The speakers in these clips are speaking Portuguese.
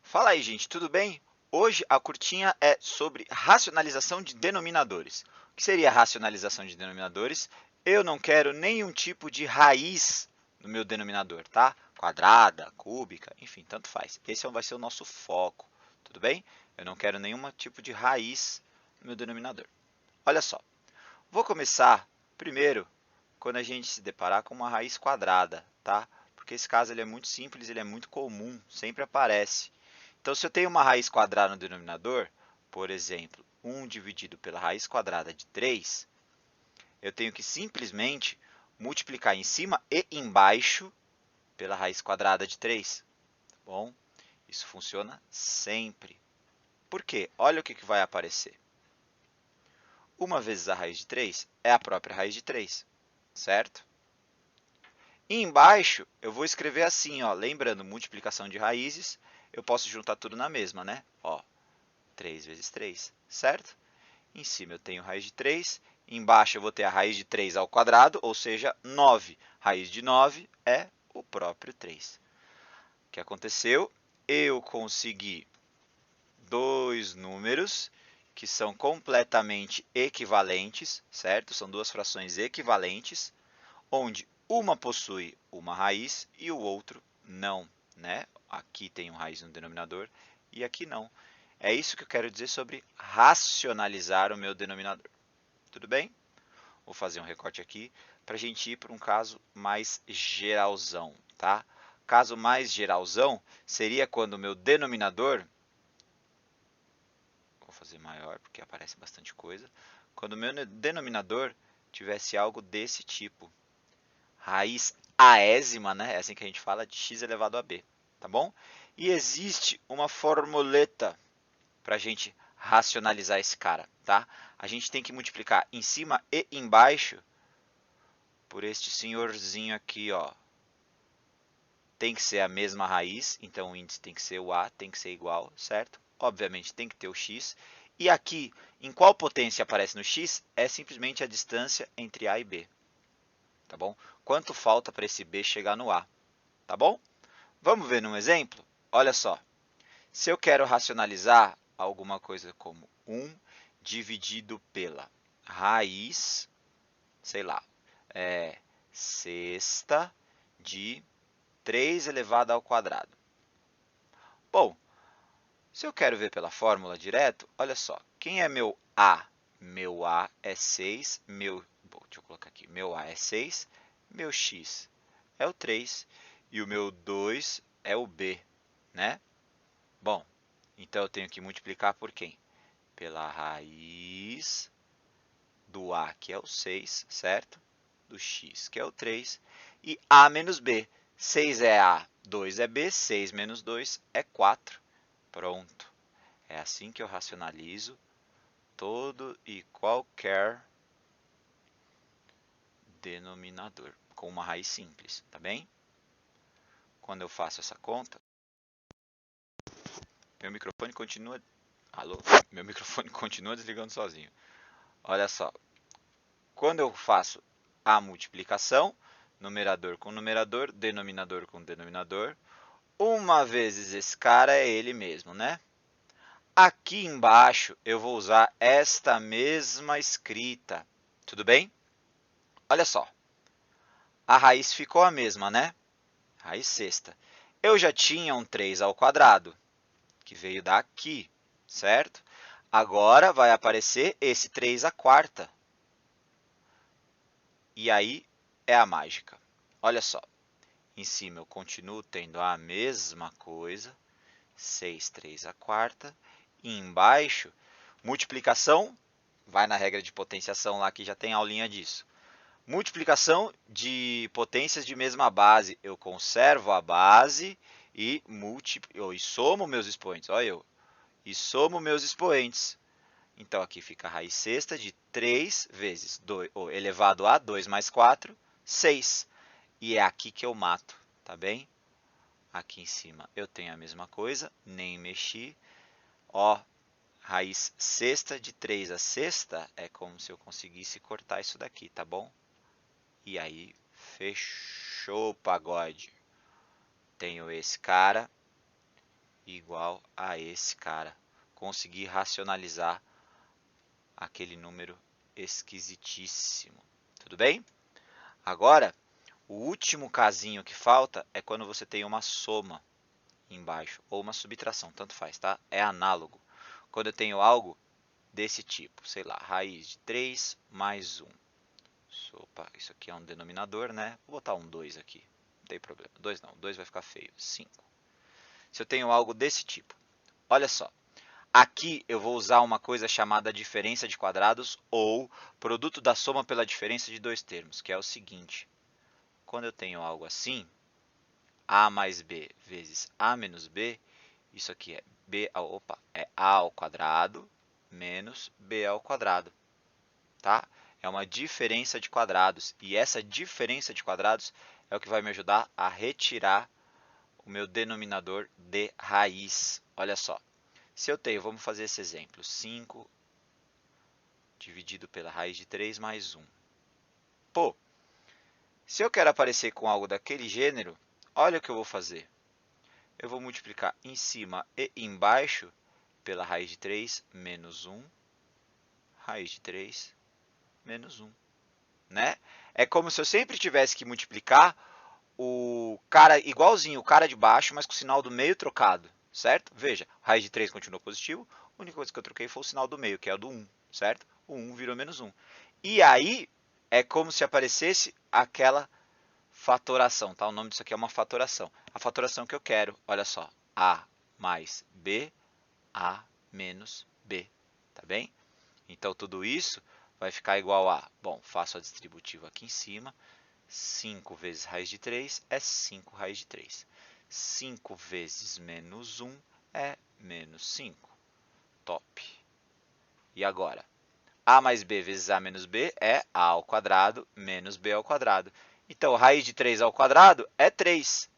Fala aí, gente, tudo bem? Hoje a curtinha é sobre racionalização de denominadores. O que seria racionalização de denominadores? Eu não quero nenhum tipo de raiz no meu denominador, tá? Quadrada, cúbica, enfim, tanto faz. Esse vai ser o nosso foco, tudo bem? Eu não quero nenhum tipo de raiz no meu denominador. Olha só, vou começar primeiro quando a gente se deparar com uma raiz quadrada, tá? Porque esse caso ele é muito simples, ele é muito comum, sempre aparece. Então, se eu tenho uma raiz quadrada no denominador, por exemplo, 1 dividido pela raiz quadrada de 3, eu tenho que simplesmente multiplicar em cima e embaixo pela raiz quadrada de 3. Tá bom? Isso funciona sempre. Por quê? Olha o que vai aparecer. 1 vezes a raiz de 3 é a própria raiz de 3, certo? E embaixo eu vou escrever assim, ó, lembrando, multiplicação de raízes, eu posso juntar tudo na mesma, né? Ó, 3 vezes 3, certo? Em cima eu tenho raiz de 3, embaixo eu vou ter a raiz de 3 ao quadrado, ou seja, 9. Raiz de 9 é o próprio 3. O que aconteceu? Eu consegui dois números que são completamente equivalentes, certo? São duas frações equivalentes, onde uma possui uma raiz e o outro não, né? Aqui tem uma raiz no denominador e aqui não. É isso que eu quero dizer sobre racionalizar o meu denominador. Tudo bem? Vou fazer um recorte aqui para a gente ir para um caso mais geralzão, tá? Caso mais geralzão seria quando o meu denominador, vou fazer maior porque aparece bastante coisa, quando o meu denominador tivesse algo desse tipo. Raiz aésima, né? É assim que a gente fala, de x elevado a b, tá bom? E existe uma formuleta para a gente racionalizar esse cara, tá? A gente tem que multiplicar em cima e embaixo por este senhorzinho aqui, ó. Tem que ser a mesma raiz, então o índice tem que ser o a, tem que ser igual, certo? Obviamente tem que ter o x. E aqui, em qual potência aparece no x, é simplesmente a distância entre a e b, tá bom? Quanto falta para esse b chegar no a, tá bom? Vamos ver num exemplo? Olha só, se eu quero racionalizar alguma coisa como 1 dividido pela raiz, sei lá, sexta de 3 elevado ao quadrado. Bom, se eu quero ver pela fórmula direto, olha só, quem é meu A? Meu A é 6, bom, deixa eu colocar aqui, meu A é 6, meu X é o 3 e o meu 2 é o B, né? Bom, então eu tenho que multiplicar por quem? Pela raiz do A, que é o 6, certo? Do X, que é o 3, e A menos B. 6 é A, 2 é B, 6 menos 2 é 4. Pronto. É assim que eu racionalizo todo e qualquer denominador, com uma raiz simples, tá bem? Quando eu faço essa conta, meu microfone continua... Alô? Meu microfone continua desligando sozinho. Olha só, quando eu faço a multiplicação, numerador com numerador, denominador com denominador, uma vezes esse cara é ele mesmo, né? Aqui embaixo eu vou usar esta mesma escrita, tudo bem? Olha só, a raiz ficou a mesma, né? Raiz sexta. Eu já tinha um 3 ao quadrado, que veio daqui, certo? Agora vai aparecer esse 3 à quarta. E aí é a mágica. Olha só, em cima eu continuo tendo a mesma coisa, 6, 3 à quarta. E embaixo, multiplicação, vai na regra de potenciação lá que já tem aulinha disso. Multiplicação de potências de mesma base. Eu conservo a base e somo meus expoentes. Olha eu. E somo meus expoentes. Então, aqui fica a raiz sexta de 3 vezes 2, elevado a 2 mais 4, 6. E é aqui que eu mato, tá bem? Aqui em cima eu tenho a mesma coisa, nem mexi. Ó, raiz sexta de 3 a sexta é como se eu conseguisse cortar isso daqui, tá bom? E aí, fechou o pagode. tenho esse cara igual a esse cara. Consegui racionalizar aquele número esquisitíssimo. Tudo bem? Agora, o último casinho que falta é quando você tem uma soma embaixo, ou uma subtração, tanto faz, tá? É análogo. Quando eu tenho algo desse tipo, sei lá, raiz de 3 mais 1. Opa, isso aqui é um denominador, né? Vou botar um 2 aqui, não tem problema. 2 não, 2 vai ficar feio. 5. Se eu tenho algo desse tipo, olha só. Aqui eu vou usar uma coisa chamada diferença de quadrados ou produto da soma pela diferença de dois termos, que é o seguinte. Quando eu tenho algo assim, a mais b vezes a menos b, isso aqui é é a ao quadrado menos b ao quadrado, tá? É uma diferença de quadrados e essa diferença de quadrados é o que vai me ajudar a retirar o meu denominador de raiz. Olha só, se eu tenho, vamos fazer esse exemplo, 5 dividido pela raiz de 3 mais 1. Pô, se eu quero aparecer com algo daquele gênero, olha o que eu vou fazer. Eu vou multiplicar em cima e embaixo pela raiz de 3 menos 1, raiz de 3 menos 1. Né? É como se eu sempre tivesse que multiplicar o cara igualzinho o cara de baixo, mas com o sinal do meio trocado, certo? Veja, raiz de 3 continuou positivo, a única coisa que eu troquei foi o sinal do meio, que é o do 1, certo? O 1 virou menos 1. E aí, é como se aparecesse aquela fatoração, tá? O nome disso aqui é uma fatoração. A fatoração que eu quero, olha só, A mais B, A menos B, tá bem? Então, tudo isso vai ficar igual a, bom, faço a distributiva aqui em cima, 5 vezes raiz de 3 é 5 raiz de 3. 5 vezes menos 1 é menos 5. Top. E agora? A mais b vezes a menos b é a ao quadrado menos b ao quadrado. Então, raiz de 3 ao quadrado é 3.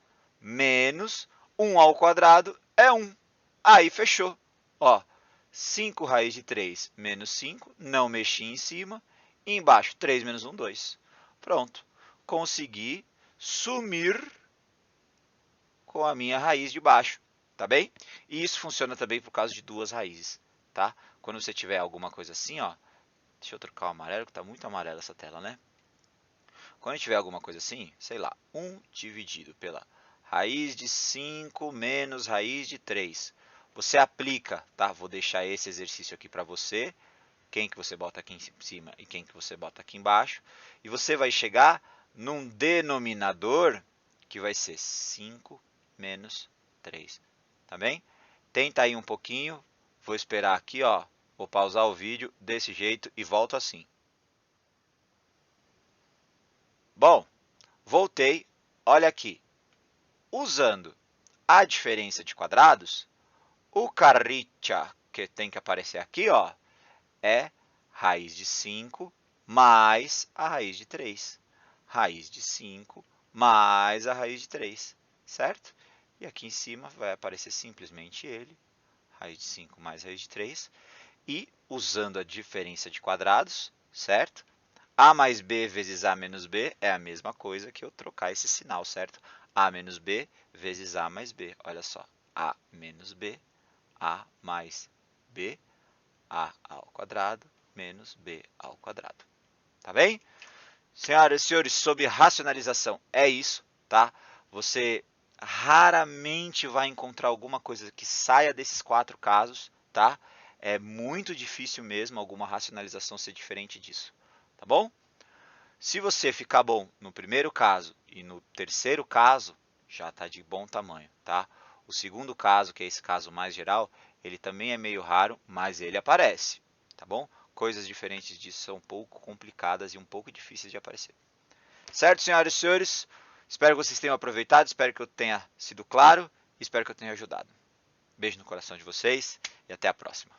Menos 1 ao quadrado é 1. Aí, fechou. Ó, 5 raiz de 3 menos 5, não mexi em cima. E embaixo, 3 menos 1, 2. Pronto. Consegui sumir com a minha raiz de baixo, tá bem? E isso funciona também por causa de duas raízes, tá? Quando você tiver alguma coisa assim, ó, deixa eu trocar o amarelo, que está muito amarela essa tela, né? Quando tiver alguma coisa assim, sei lá, 1 dividido pela raiz de 5 menos raiz de 3. Você aplica, tá? Vou deixar esse exercício aqui para você, quem que você bota aqui em cima e quem que você bota aqui embaixo. E você vai chegar num denominador que vai ser 5 menos 3, tá bem? Tenta aí um pouquinho, vou esperar aqui, ó, vou pausar o vídeo desse jeito e volto assim. Bom, voltei, olha aqui, usando a diferença de quadrados, o carricha que tem que aparecer aqui, ó, é raiz de 5 mais a raiz de 3. Raiz de 5 mais a raiz de 3, certo? E aqui em cima vai aparecer simplesmente ele, raiz de 5 mais raiz de 3. E usando a diferença de quadrados, certo? A mais b vezes a menos b é a mesma coisa que eu trocar esse sinal, certo? A menos b vezes a mais b. Olha só, a menos b, a mais b, a ao quadrado menos b ao quadrado. Tá bem? Senhoras e senhores, sobre racionalização é isso, tá? Você raramente vai encontrar alguma coisa que saia desses 4 casos, tá? É muito difícil mesmo alguma racionalização ser diferente disso, tá bom? Se você ficar bom no primeiro caso e no terceiro caso, já está de bom tamanho, tá? O segundo caso, que é esse caso mais geral, ele também é meio raro, mas ele aparece, tá bom? Coisas diferentes disso são um pouco complicadas e um pouco difíceis de aparecer. Certo, senhoras e senhores? Espero que vocês tenham aproveitado, espero que eu tenha sido claro e espero que eu tenha ajudado. Beijo no coração de vocês e até a próxima.